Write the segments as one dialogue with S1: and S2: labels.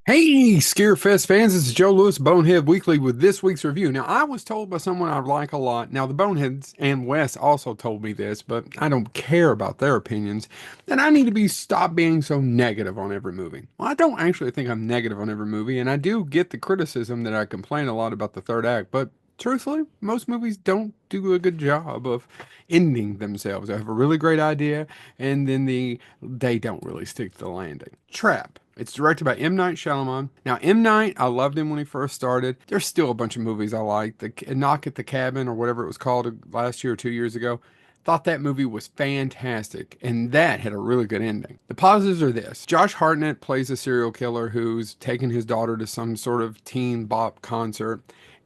S1: Hey, Scarefest fans, this is Joe Lewis, Bonehead Weekly, with this week's review. Now, I was told by someone I like a lot. Now, the Boneheads and Wes also told me this, but I don't care about their opinions, that I need to stop being so negative on every movie. Well, I don't actually think I'm negative on every movie, and I do get the criticism that I complain a lot about the third act, but truthfully, most movies don't do a good job of ending themselves. They have a really great idea, and then they don't really stick to the landing. Trap. It's directed by M. Night Shyamalan. Now, M. Night, I loved him when he first started. There's still a bunch of movies I like. The Knock at the Cabin, or whatever it was called last year or 2 years ago. Thought that movie was fantastic, and that had a really good ending. The positives are this: Josh Hartnett plays a serial killer who's taken his daughter to some sort of teen bop concert.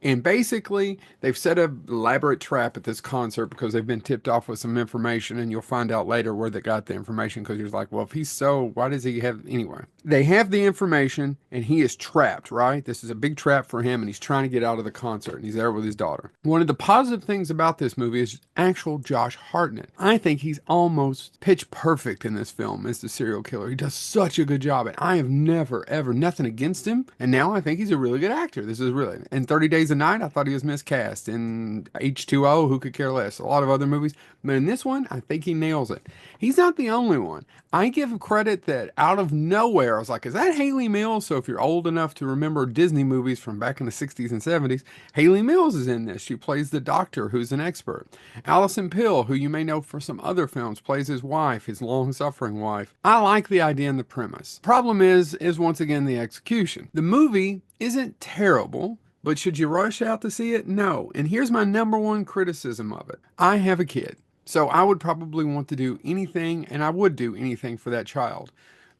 S1: And basically, they've set an elaborate trap at this concert because they've been tipped off with some information, and you'll find out later where they got the information because you're like, well, if he's so, why does he have, anyway? They have the information, and he is trapped, right? This is a big trap for him, and he's trying to get out of the concert, and he's there with his daughter. One of the positive things about this movie is actual Josh Hartnett. I think he's almost pitch perfect in this film as the serial killer. He does such a good job, and I have never, ever, nothing against him, and now I think he's a really good actor. This is really, in 30 Days a Night, I thought he was miscast. In H2O, who could care less? A lot of other movies. But in this one, I think he nails it. He's not the only one. I give him credit that out of nowhere, I was like, is that Haley Mills? So if you're old enough to remember Disney movies from back in the 60s and 70s, Haley Mills is in this. She plays the doctor who's an expert. Allison Pill, who you may know for some other films, plays his wife, his long-suffering wife. I like the idea and the premise. Problem is once again the execution. The movie isn't terrible. But should you rush out to see it? No. And here's my number one criticism of it. I have a kid, so I would probably want to do anything, and I would do anything for that child.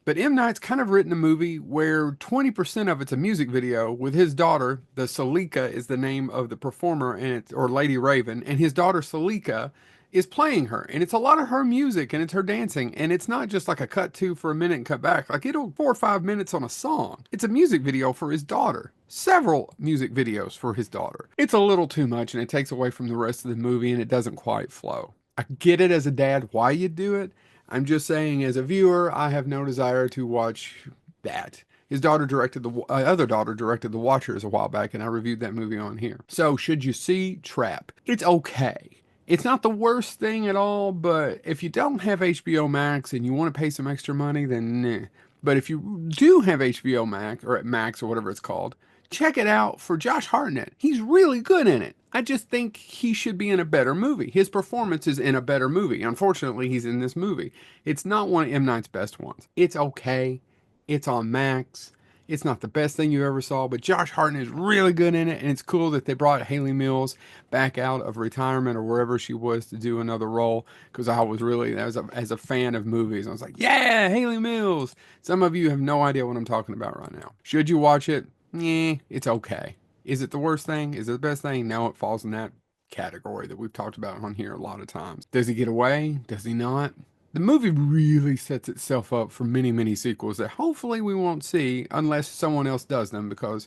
S1: But M. Night's kind of written a movie where 20% of it's a music video with his daughter. The Salika is the name of the performer, and or Lady Raven, and his daughter Salika is playing her, and it's a lot of her music and it's her dancing, and it's not just like a cut to for a minute and cut back. Like it'll 4 or 5 minutes on a song. It's a music video for his daughter. Several music videos for his daughter. It's a little too much, and it takes away from the rest of the movie, and it doesn't quite flow. I get it as a dad why you do it. I'm just saying, as a viewer, I have no desire to watch that. His daughter directed the other daughter directed The Watchers a while back, and I reviewed that movie on here. So, should you see Trap? It's okay. It's not the worst thing at all, but if you don't have HBO Max and you want to pay some extra money, then nah. But if you do have HBO Max or at Max or whatever it's called, check it out for Josh Hartnett. He's really good in it. I just think he should be in a better movie. His performance is in a better movie. Unfortunately, he's in this movie. It's not one of M. Night's best ones. It's okay. It's on Max. It's not the best thing you ever saw, but Josh Hartnett is really good in it, and it's cool that they brought Haley Mills back out of retirement or wherever she was to do another role. Because I was really, as a fan of movies, I was like, yeah, Haley Mills. Some of you have no idea what I'm talking about right now. Should you watch it? Yeah, it's okay. Is it the worst thing? Is it the best thing? No, it falls in that category that we've talked about on here a lot of times. Does he get away? Does he not? The movie really sets itself up for many, many sequels that hopefully we won't see unless someone else does them. Because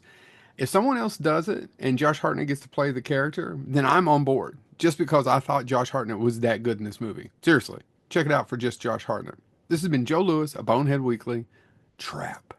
S1: if someone else does it and Josh Hartnett gets to play the character, then I'm on board. Just because I thought Josh Hartnett was that good in this movie. Seriously, check it out for just Josh Hartnett. This has been Joe Lewis, a Bonehead Weekly. Trap.